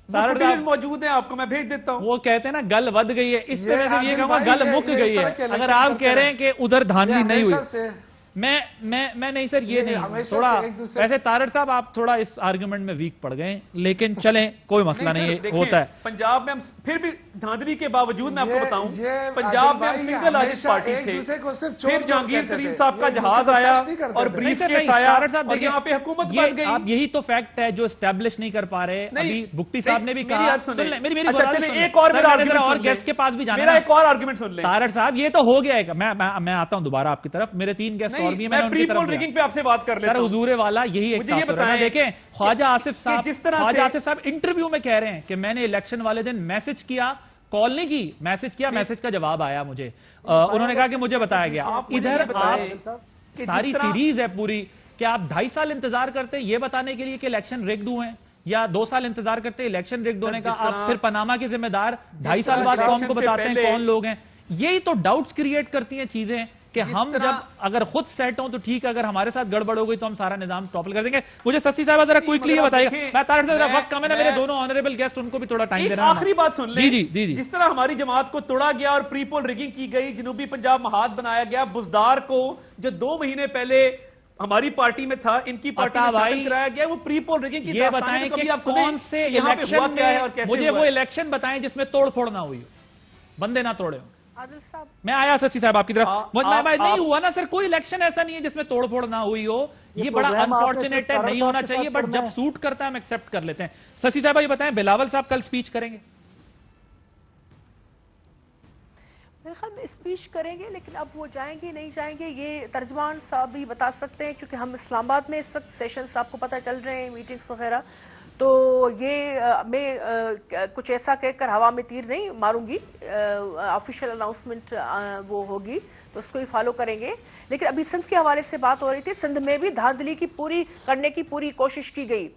فوٹیج موجود ہیں, آپ کو میں بھیج دیتا ہوں. وہ کہتے ہیں نا گل ود گئی ہے, اس پہ میں سے یہ کہوں گا گل مک گئی ہے. اگر آپ کہہ رہے ہیں کہ ادھر دھاندلی نہیں ہوئی, میں نہیں سر, یہ نہیں. تھوڑا ویسے تارڑ صاحب آپ تھوڑا اس آرگومنٹ میں ویک پڑ گئے, لیکن چلیں کوئی مسئلہ نہیں ہوتا ہے. پنجاب میں ہم پھر بھی دھاندلی کے باوجود میں آپ کو بتاؤں, پنجاب میں ہم سنگل لارجسٹ پارٹی تھے, پھر جہانگیر ترین صاحب کا جہاز آیا اور بریف کیس آیا اور یہاں پہ حکومت بن گئی. آپ یہی تو فیکٹ ہے جو اسٹیبلش نہیں کر پا رہے. ابھی بگٹی صاحب نے بھی کہا, ایک اور گیسٹ کے پاس بھی جانا, میرا ایک اور آرگومنٹ سن لیں. تارڑ صاحب یہ تو ہو گیا ہے, میں آتا ہوں دوبارہ آپ کی طرف, میرے 3 گیسٹ اور بھی ہیں, میں ان کی طرف پہ آپ سے بات کر لیتا ہوں. حضور والا یہی ایک تاثر ہے. دیکھیں خواجہ آصف صاحب انٹرویو میں کہہ رہے ہیں کہ میں نے الیکشن والے دن میسج کیا, کال نہیں کی, میسج کیا, میسج کا جواب آیا مجھے, انہوں نے کہا کہ مجھے بتایا گیا. ادھر آپ ساری سیریز ہے پوری کہ آپ 2.5 سال انتظار کرتے یہ بتانے کے لیے کہ الیکشن ریگڈ ہوئے ہیں, یا 2 سال انتظار کرتے الیکشن ریگڈ ہونے کا, آپ پھر پاناما کے ذمہ دار 2.5 سال بعد قوم کو بتاتے ہیں کون لوگ ہیں. یہی تو ڈاؤٹس کریٹ کرتی ہیں چیزیں کہ ہم جب اگر خود سیٹ ہوں تو ٹھیک ہے, اگر ہمارے ساتھ گڑبڑ ہو گئی تو ہم سارا نظام ٹاپل کر دیں گے. مجھے سسی صاحبہ ذرا کوئکلی یہ بتائیے گا, میں تارڑ سے ذرا وقت کم ہے نا, میرے دونوں آنریبل گیسٹ ان کو بھی تھوڑا ٹائم دے رہا ہوں. آخری بات سن لیں, جی جس طرح ہماری جماعت کو توڑا گیا اور پری پول ریگنگ کی گئی, جنوبی پنجاب محاذ بنایا گیا, بزدار کو جو 2 مہینے پہلے ہماری پارٹی میں تھا ان کی پارٹی میں شامل کرایا گیا, وہ پری پول ریگنگ کی داستان ہے. تو کبھی آپ کون سے الیکشن میں, مجھے وہ الیکشن بتائیں جس میں توڑ پھوڑ نہ ہوئی ہو, بندے نہ توڑے ہوں. میں آیا سچی صاحب آپ کی طرف, نہیں ہوا نا سر, کوئی الیکشن ایسا نہیں ہے جس میں توڑ پھوڑ نہ ہوئی ہو. یہ بڑا انفارچونیٹ ہے, نہیں ہونا چاہیے, بٹ جب سوٹ کرتا ہے ہم ایکسپٹ کر لیتے ہیں. سسی صاحب یہ بتائیں, بلاول صاحب کل سپیچ کریں گے؟ میرے خیال میں اسپیچ کریں گے, لیکن اب وہ جائیں گے نہیں جائیں گے یہ ترجمان صاحب بھی بتا سکتے ہیں, کیونکہ ہم اسلام آباد میں اس وقت سیشنز آپ کو پتہ چل رہے ہیں, میٹنگز وغیرہ, تو یہ میں کچھ ایسا کہہ کر ہوا میں تیر نہیں ماروں گی. آفیشیل اناؤنسمنٹ وہ ہوگی تو اس کو ہی فالو کریں گے. لیکن ابھی سندھ کے حوالے سے بات ہو رہی تھی, سندھ میں بھی دھاندلی کی پوری کرنے کی پوری کوشش کی گئی.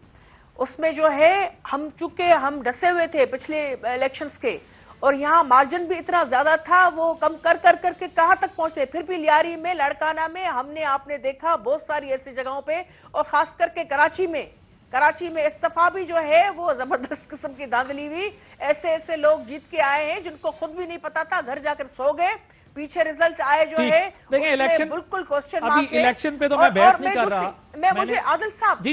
اس میں جو ہے ہم چونکہ ہم ڈسے ہوئے تھے پچھلے الیکشنز کے, اور یہاں مارجن بھی اتنا زیادہ تھا, وہ کم کر کے کہاں تک پہنچتے. پھر بھی لیاری میں, لڑکانہ میں ہم نے آپ نے دیکھا بہت ساری ایسی جگہوں پہ, اور خاص کر کے کراچی میں استفا بھی جو ہے وہ زبردست قسم کی دھاندلی ہوئی. ایسے لوگ جیت کے آئے ہیں جن کو خود بھی نہیں پتا تھا, گھر جا کر سو گئے, پیچھے ریزلٹ آئے جو ہے بالکل کوسچن مارک ہے. الیکشن پہ تو میں بحث نہیں کر رہا, مجھے عادل صاحب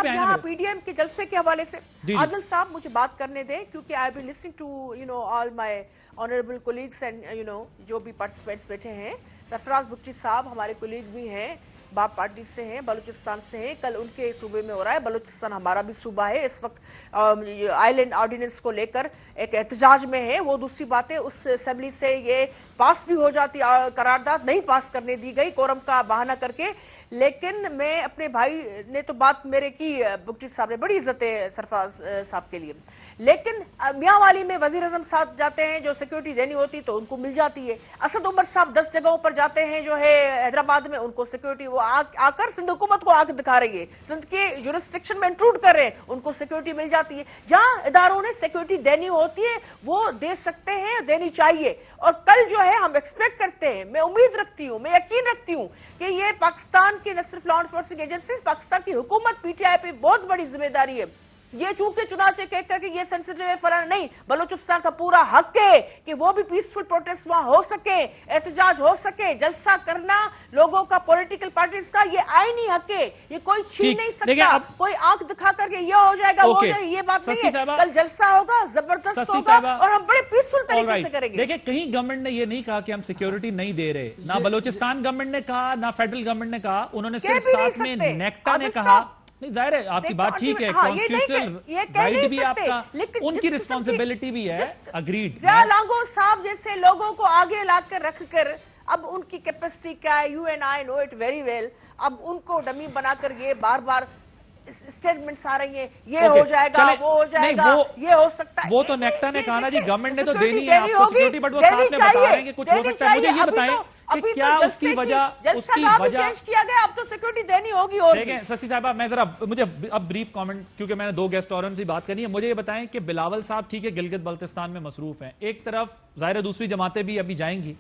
یہاں پی ڈی ایم کے جلسے کے حوالے سے, عادل صاحب مجھے بات کرنے دیں, کیونکہ I been listening to all my honourable colleagues and جو بھی پارٹیسپینٹس بیٹھے ہیں. سرفراز بگٹی صاحب ہمارے کولیگ بھی ہیں, باپ پارٹی سے ہیں, بلوچستان سے ہیں. کل ان کے صوبے میں ہو رہا ہے, بلوچستان ہمارا بھی صوبہ ہے, اس وقت آئی لینڈ آرڈیننس کو لے کر ایک احتجاج میں ہے. وہ دوسری بات ہے, اس اسمبلی سے یہ پاس بھی ہو جاتی, قرارداد نہیں پاس کرنے دی گئی کورم کا بہانہ کر کے. لیکن میں اپنے بھائی نے تو بات میرے کی, بگٹی صاحب نے بڑی عزت ہے سرفراز صاحب کے لیے, لیکن میاں والی میں وزیر اعظم ساتھ جاتے ہیں، جو سیکیورٹی دینی ہوتی تو ان کو مل جاتی ہے. اسد عمر صاحب 10 جگہوں پر جاتے ہیں جو ہے حیدرآباد میں، ان کو سیکیورٹی، وہ آ کر سندھ حکومت کو آگ دکھا رہی ہے، سندھ کے جورسڈکشن میں انٹروڈ کر رہے ہیں، ان کو سیکیورٹی مل جاتی ہے. جہاں اداروں نے سیکیورٹی دینی ہوتی ہے وہ دے سکتے ہیں، دینی چاہیے. اور کل جو ہے ہم ایکسپیکٹ کرتے ہیں، میں امید رکھتی ہوں، میں یقین رکھتی ہوں کہ یہ پاکستان کی نہ صرف لا انفورسنگ ایجنسیز، پاکستان کی حکومت پی ٹی آئی پہ بہت بڑی ذمہ داری ہے. یہ چونکہ چنانچہ کہہ کر کہ یہ سینسیٹیو ہے فلاں، نہیں، بلوچستان کا پورا حق ہے کہ وہ بھی پیسفل پروٹیسٹ وہاں ہو سکے، احتجاج ہو سکے. جلسہ کرنا لوگوں کا، پولیٹیکل پارٹیز کا یہ آئینی حق ہے، یہ کوئی چھین نہیں سکتا. کوئی آنکھ دکھا کر کے یہ ہو جائے گا وہ ہو جائے گا، یہ بات نہیں ہے. کل جلسہ ہوگا، زبردست ہوگا اور ہم بڑے پیسفل طریقے سے کریں گے. دیکھیں کہیں گورنمنٹ نے یہ نہیں کہا کہ ہم سیکیورٹی نہیں دے رہے، نہ بلوچستان گورنمنٹ نے کہا نہ فیڈرل گورنمنٹ نے کہا. انہوں نے صرف ساتھ میں نیکٹا نے کہا. نہیں ظاہر ہے آپ کی بات ٹھیک ہے، کانسٹیٹیوشنل رائٹ بھی آپ کا، ان کی ریسپانسبلٹی بھی ہے، اگریڈ. ضیاء لانگو صاحب جیسے لوگوں کو آگے لا کر رکھ کر، اب ان کی کیپیسٹی کیا ہے، you and I know it very well. اب ان کو ڈمی بنا کر یہ بار بار اسٹیٹمنٹس آ رہی ہیں، یہ ہو جائے گا، وہ ہو جائے گا، یہ ہو سکتا ہے. وہ تو نیکٹا نے کہا نا جی گورنمنٹ نے تو دینی ہے آپ کو سیکیورٹی، بٹ وہ ساتھ میں بتا رہے ہیں کہ کچھ ہو سکتا ہے. مجھے یہ بتائیں کہ کیا اس کی وجہ چینج کیا گیا، اب تو سیکیورٹی دینی ہوگی. اور دیکھیں سسی صاحبہ، میں ذرا مجھے اب بریف کامنٹ، کیونکہ میں نے 2 گیسٹ اور سے بات کرنی ہے. مجھے یہ بتائیں کہ بلاول صاحب ٹھیک ہے گلگت بلتستان میں مصروف ہیں، ایک طرف ظاہر دوسری جماعتیں بھی ابھی جائیں گی،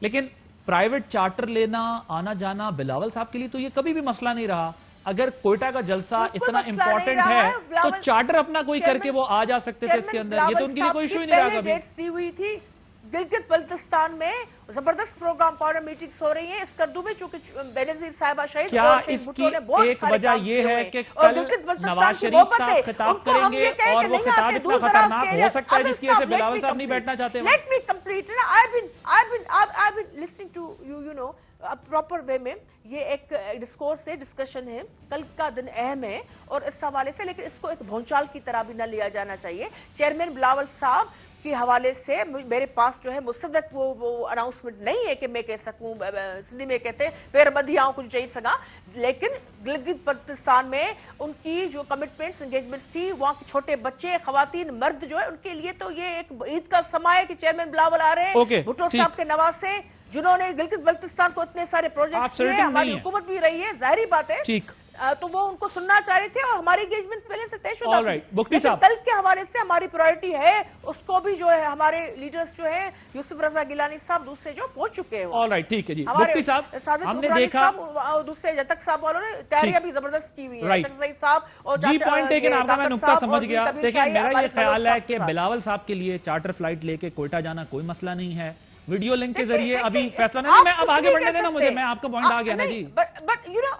لیکن پرائیویٹ چارٹر لینا، آنا جانا بلاول صاحب کے لیے تو یہ کبھی بھی مسئلہ نہیں رہا. اگر کوئٹہ کا جلسہ اتنا امپورٹنٹ ہے تو چارٹر اپنا کوئی کر کے وہ آ جا سکتے تھے اس کے اندر، یہ تو ان کے لیے کوئی ایشو ہی نہیں رہا کبھی. ڈیٹس دی ہوئی تھی گلگت بلتستان میں، زبردست پروگرام کارنر میٹنگز ہو رہی ہیں اسکردو میں، چونکہ بینظیر صاحبہ شہید، کیا اس کی ایک وجہ یہ ہے کہ کل نواز شریف صاحب خطاب کریں گے اور وہ خطاب اتنا خطرناک ہو سکتا ہے جس کی وجہ سے بلاول صاحب نہیں بیٹھنا چاہتے. Let me complete. I've been listening to you know proper way میں. یہ ایک ڈسکورس ہے، ڈسکشن ہے، کل کا دن اہم ہے اور اس حوالے سے، لیکن اس کو ایک بھونچال کی طرح بھی نہ لیا جانا چاہیے. چیئرمین بلاول صاحب کے حوالے سے میرے پاس جو ہے مصدق وہ اناؤنسمنٹ نہیں ہے کہ میں کہہ سکوں، سندھی میں کہتے ہیں پیر بدھیاؤں کچھ چاہیے سکا، لیکن گلگت بلتستان میں ان کی جو کمٹمنٹس، انگیجمنٹس تھی، وہاں کے چھوٹے بچے، خواتین، مرد جو ہے ان کے لیے تو یہ ایک عید کا سماں ہے کہ چیئرمین بلاول آ رہے ہیں. بھٹو صاحب کے نواسے جنہوں نے گلگت بلتستان کو اتنے سارے پروجیکٹس کیے، ہماری حکومت بھی رہی ہے، ظاہری بات ہے، تو وہ ان کو سننا چاہ رہے تھے اور ہماری انگیجمنٹس پہلے سے طے شدہ تھی. لیکن کل کے حوالے سے ہماری پرائورٹی ہے، اس کو بھی جو ہے ہمارے لیڈرز جو ہیں یوسف رضا گیلانی صاحب دوسرے جو پہنچ چکے ہیں. آل رائٹ، ٹھیک ہے جی. مفتی صاحب ہم نے دیکھا دوسرے جتک صاحب والوں نے تیاریاں بھی زبردست کی ہوئی ہیں، چک صاحب اور جی پوائنٹ ٹیکن آپ کا میں نقطہ سمجھ گیا. دیکھیں میرا یہ خیال ہے کہ بلاول صاحب کے لیے چارٹر فلائٹ لے کے کوئٹہ جانا کوئی مسئلہ نہیں ہے. ویڈیو لنک کے ذریعے ابھی فیصلہ نہیں، میں اب آگے بڑھنے دینا مجھے، میں آپ کا پوائنٹ آ گیا نا جی. بٹ یو نو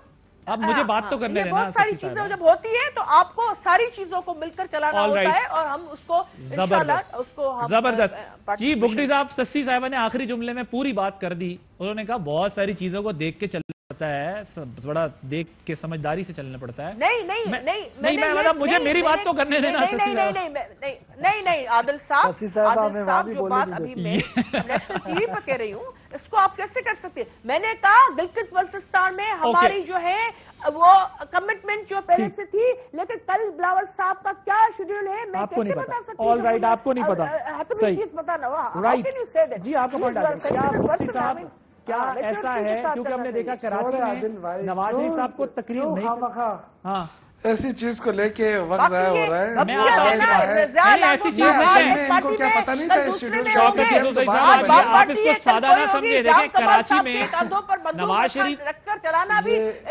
اب مجھے بات تو کرنے دینا. بہت ساری چیزیں جب ہوتی ہیں تو آپ کو ساری چیزوں کو مل کر چلانا ہوتا ہے اور ہم اس کو زبردست. جی بگٹی صاحب، سسی صاحبہ نے آخری جملے میں پوری بات کر دی. انہوں نے کہا بہت ساری چیزوں کو دیکھ کے چلنا پڑتا ہے، بڑا دیکھ کے سمجھداری سے چلنا پڑتا ہے. نہیں مجھے میری بات تو کرنے دینا. نہیں عادل صاحب جو بات ابھی میں نیشنل ٹی وی پر کہہ رہی ہوں اس کو آپ کیسے کر سکتے ہیں؟ میں نے کہا گلگت بلتستان میں ہماری جو ہے وہ کمٹمنٹ جو پہلے سے تھی، لیکن کل بلاول صاحب کا کیا شیڈیول ہے میں کیسے بتا سکتی ہوں؟ آل رائٹ، آپ کو نہیں پتا. حتمی چیز بتانا ہوا جی آپ کا پوائنٹ آ گیا. کیا ایسا ہے کیونکہ ہم نے دیکھا کراچی میں نواز شریف صاحب کو تقریر نہیں، ہاں ایسی چیز کو لے کے وقت ضائع ہو رہا ہے. نہیں ایسی چیز نہیں ہے، ان کو کیا پتا نہیں تھا شیڈیول. آپ اس کو سادہ نہ سمجھے. دیکھیں کراچی میں نواز شریف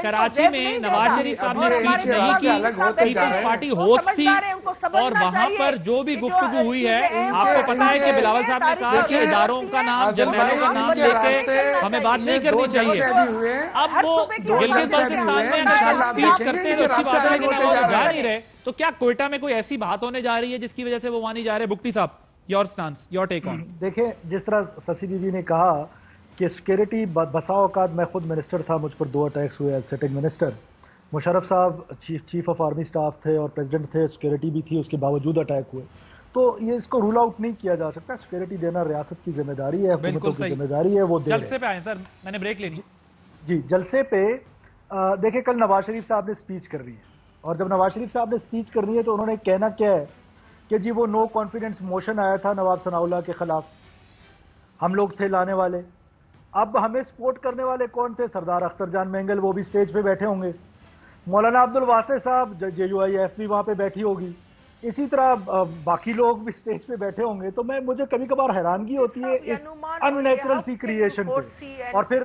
کراچی میں نواز شریف صاحب نے اسپیچ نہیں کی، پیپلز پارٹی ہوسٹ تھی اور وہاں پر جو بھی گفتگو ہوئی ہے آپ کو پتا ہے کہ بلاول صاحب نے کہا کہ اداروں کا نام، جرنیلوں کا نام لے کے ہمیں بات نہیں کرنی چاہیے. اب وہ گلگت بلتستان میں اسپیچ کرتے ہیں تو اچھی بات ہے، جا نہیں رہے تو کیا کوئٹہ میں کوئی ایسی بات ہونے جا رہی ہے جس کی وجہ سے وہ وہاں نہیں جا رہے؟ بگٹی صاحب یور سٹانس، یور ٹیک آن. دیکھیں جس طرح سسی بی بی نے کہا کہ سیکیورٹی بسا اوقات، میں خود منسٹر تھا، مجھ پر 2 اٹیکس ہوئے ایز سٹنگ منسٹر. مشرف صاحب چیف آف آرمی سٹاف تھے اور پریزیڈنٹ تھے، سیکیورٹی بھی تھی، اس کے باوجود اٹیک ہوئے. تو یہ اس کو رول آؤٹ نہیں کیا جا سکتا. سیکیورٹی دینا ریاست کی ذمہ داری ہے، حکومتوں کی ذمہ داری ہے، وہ دے. جلسے پہ آئیں سر، میں نے بریک لینی. جی جلسے پہ دیکھیں کل نواز شریف صاحب نے اسپیچ کر رہی ہے اور جب نواز شریف صاحب نے اسپیچ کرنی ہے تو انہوں نے کہنا کیا ہے کہ جی وہ نو کانفیڈنس موشن آیا تھا نواب ثناء اللہ کے خلاف، ہم لوگ تھے لانے والے. اب ہمیں سپورٹ کرنے والے کون تھے؟ سردار اختر جان مینگل، وہ بھی سٹیج پہ بیٹھے ہوں گے. مولانا عبد الواسع صاحب، JUIF بھی وہاں پہ بیٹھی ہوگی. اسی طرح باقی لوگ بھی سٹیج پہ بیٹھے ہوں گے. تو مجھے کبھی کبھار حیرانگی ہوتی ہے اس ان نیچرل سی کریشن پہ. اور پھر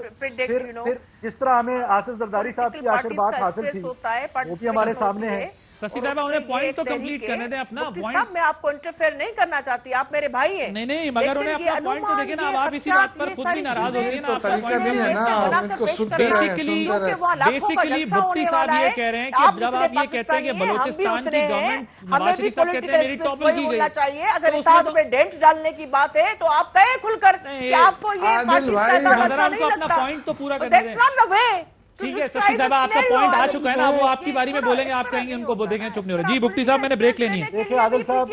جس طرح ہمیں آصف زرداری صاحب کی آشرواد حاصل تھی وہ بھی ہمارے سامنے ہے. سسی صاحبہ انہیں پوائنٹ تو کمپلیٹ کرنے دیں اپنا پوائنٹ. میں آپ کو انٹرفیئر نہیں کرنا چاہتی، آپ میرے بھائی ہیں. نہیں مگر انہیں اپنا پوائنٹ تو دیکھیں نا. اب آپ اسی بات پر خود بھی ناراض ہوتی ہیں نا. طریقہ نہیں ہے نا، آپ ان کو سنتے رہے. بیسیکلی بھٹی صاحب یہ کہہ رہے ہیں کہ جب آپ یہ کہتے ہیں کہ بلوچستان کی گورنمنٹ، نواز شریف صاحب کہتے ہیں میری ٹاپل کی گئی چاہیے. اگر اتحاد میں ڈینٹ ڈالنے کی بات ہے تو آپ کہیں کھل کر کہ آپ کو یہ ان کو اپنا پوائنٹ تو پورا کرنے دیں. ٹھیک ہے سسی صاحبہ، آپ کا پوائنٹ آ چکا ہے نا. وہ آپ کی باری میں بولیں گے، آپ کہیں گے ان کو بولیں گے چپ نہیں ہو رہا. جی بھٹی صاحب میں نے بریک لینی ہے. دیکھیں عادل صاحب،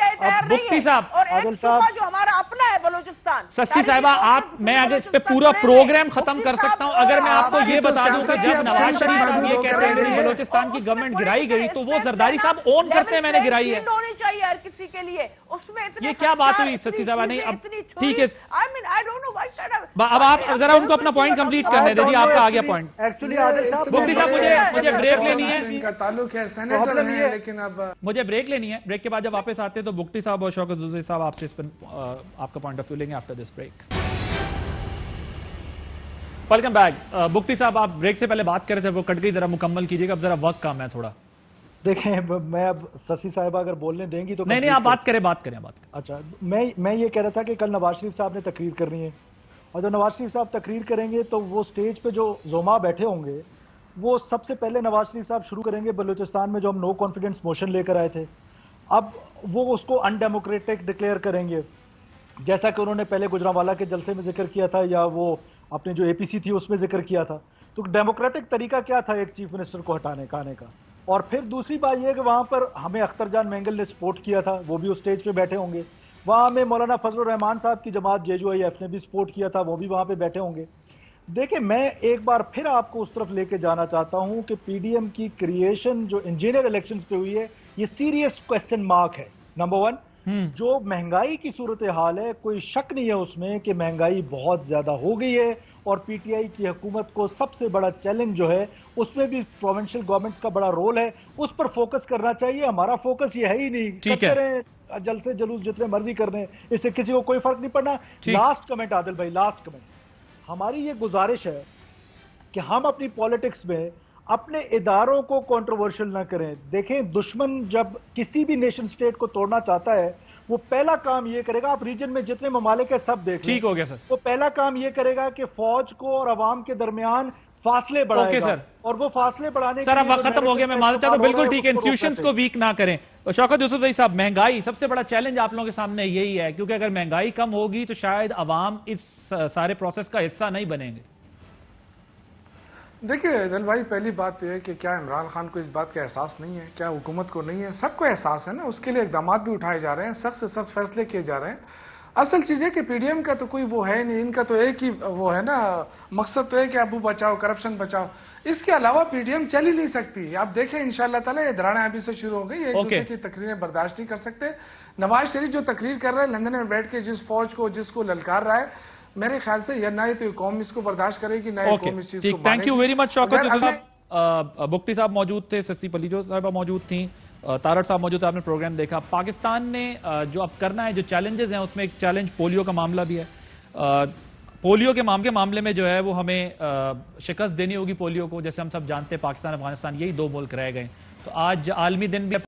بھٹی صاحب، عادل صاحب جو ہمارا اپنا ہے بلوچستان. سسی صاحبہ آپ، میں اگر اس پہ پورا پروگرام ختم کر سکتا ہوں اگر میں آپ کو یہ بتا دوں کہ جب نواز شریف صاحب یہ کہتے ہیں کہ بلوچستان کی گورنمنٹ گرائی گئی تو وہ زرداری صاحب اون کرتے ہیں میں نے گرائی ہے. ہونی چاہیے ہر کسی کے لیے. اس میں یہ کیا بات ہوئی سسی صاحبہ؟ نہیں اب ٹھیک ہے، اب آپ ذرا ان کو اپنا پوائنٹ کمپلیٹ کرنے دیں. جی آپ کا آ گیا پوائنٹ. ایکچولی عادل صاحب بھٹی صاحب مجھے بریک لینی ہے. ان کا تعلق ہے سینیٹر ہیں، لیکن اب مجھے بریک لینی ہے. بریک کے بعد جب واپس آتے ہیں تو بھٹی صاحب اور شوکت زوزی صاحب آپ سے اس پر آپ کا پوائنٹ آف ویو لیں گے after this break. Welcome back. Bhatti صاحب آپ بریک سے پہلے بات کر رہے تھے، وہ کٹ گئی، ذرا مکمل کیجیے گا. اب ذرا وقت کم ہے تھوڑا. دیکھیں میں اب سسی صاحبہ اگر بولنے دیں گی تو نہیں آپ بات کریں. اچھا میں یہ کہہ رہا تھا کہ کل نواز شریف صاحب نے تقریر کرنی ہے، اور جب نواز شریف صاحب تقریر کریں گے تو وہ سٹیج پہ جو زوما بیٹھے ہوں گے وہ سب سے پہلے نواز شریف صاحب شروع کریں گے بلوچستان میں جو ہم نو کانفیڈنس موشن لے کر آئے تھے. اب وہ اس کو ان ڈیموکریٹک ڈکلیئر کریں گے، جیسا کہ انہوں نے پہلے گجرانوالا کے جلسے میں ذکر کیا تھا یا وہ اپنے جو APC تھی اس میں ذکر کیا تھا. تو ڈیموکریٹک طریقہ کیا تھا ایک چیف منسٹر کو ہٹانے کا آنے کا. اور پھر دوسری بات یہ کہ وہاں پر ہمیں اختر جان مینگل نے سپورٹ کیا تھا، وہ بھی اس سٹیج پہ بیٹھے ہوں گے. وہاں ہمیں مولانا فضل الرحمان صاحب کی جماعت JUIF نے بھی سپورٹ کیا تھا، وہ بھی وہاں پہ بیٹھے ہوں گے. دیکھیں میں ایک بار پھر آپ کو اس طرف لے کے جانا چاہتا ہوں کہ PDM کی کریشن جو انجینئر الیکشنز پہ ہوئی ہے یہ سیریس کوسچن مارک ہے. نمبر 1 جو مہنگائی کی صورتحال ہے، کوئی شک نہیں ہے اس میں کہ مہنگائی بہت زیادہ ہو گئی ہے، اور PTI کی حکومت کو سب سے بڑا چیلنج جو ہے اس میں بھی پروونشل گورنمنٹس کا بڑا رول ہے، اس پر فوکس کرنا چاہیے. ہمارا فوکس یہ ہے ہی نہیں، کرتے رہے جلسے جلوس جتنے مرضی کرنے، اس سے کسی کو کوئی فرق نہیں پڑنا. لاسٹ کمنٹ عادل بھائی، لاسٹ کمنٹ، ہماری یہ گزارش ہے کہ ہم اپنی پالیٹکس میں اپنے اداروں کو کنٹروورشل نہ کریں. دیکھیں دشمن جب کسی بھی نیشن سٹیٹ کو توڑنا چاہتا ہے وہ پہلا کام یہ کرے گا، آپ ریجن میں جتنے ممالک ہیں سب دیکھ لیں، ٹھیک ہو گیا سر، وہ پہلا کام یہ کرے گا کہ فوج کو اور عوام کے درمیان فاصلے بڑھائے گا. اور وہ فاصلے بڑھانے سر اب وقت ختم ہو گیا. میں معذرت چاہتا ہوں، بالکل ٹھیک ہے، انسٹیٹیوشنز کو ویک نہ کریں. شوکت یوسف زئی صاحب، مہنگائی سب سے بڑا چیلنج آپ لوگوں کے سامنے یہی ہے، کیونکہ اگر مہنگائی کم ہوگی تو شاید عوام اس سارے پروسیس کا حصہ نہیں بنیں گے. دیکھیے دل بھائی، پہلی بات یہ ہے کہ کیا عمران خان کو اس بات کا احساس نہیں ہے؟ کیا حکومت کو نہیں ہے؟ سب کو احساس ہے نا. اس کے لیے اقدامات بھی اٹھائے جا رہے ہیں، سخت سے سخت فیصلے کیے جا رہے ہیں. اصل چیز ہے کہ PDM کا تو کوئی وہ ہے نہیں، ان کا تو ایک ہی وہ ہے نا مقصد، تو ہے کہ ابو بچاؤ، کرپشن بچاؤ. اس کے علاوہ PDM چل ہی نہیں سکتی. آپ دیکھیں انشاءاللہ تعالی یہ دھرانے ابھی سے شروع ہو گئی. ایک دوسرے کی تقریریں برداشت نہیں کر سکتے. نواز شریف جو تقریر کر رہے ہیں لندن میں بیٹھ کے، جس فوج کو جس کو للکار رہا ہے، میرے خیال سے یہ نہ ہی تو قوم اس کو برداشت کرے گی، نہ ہی قوم اس چیز کو مانے گی. تھینک یو ویری مچ شوکت یوسف صاحب. بھٹی صاحب موجود تھے، سسی پلیجو صاحبہ موجود تھیں، تارڑ صاحب موجود تھے. آپ نے پروگرام دیکھا. پاکستان نے جو اب کرنا ہے، جو چیلنجز ہیں اس میں ایک چیلنج پولیو کا معاملہ بھی ہے. پولیو کے معاملے میں جو ہے وہ ہمیں شکست دینی ہوگی پولیو کو. جیسے ہم سب جانتے ہیں پاکستان افغانستان یہی 2 ملک رہ گئے. تو آج عالمی دن بھی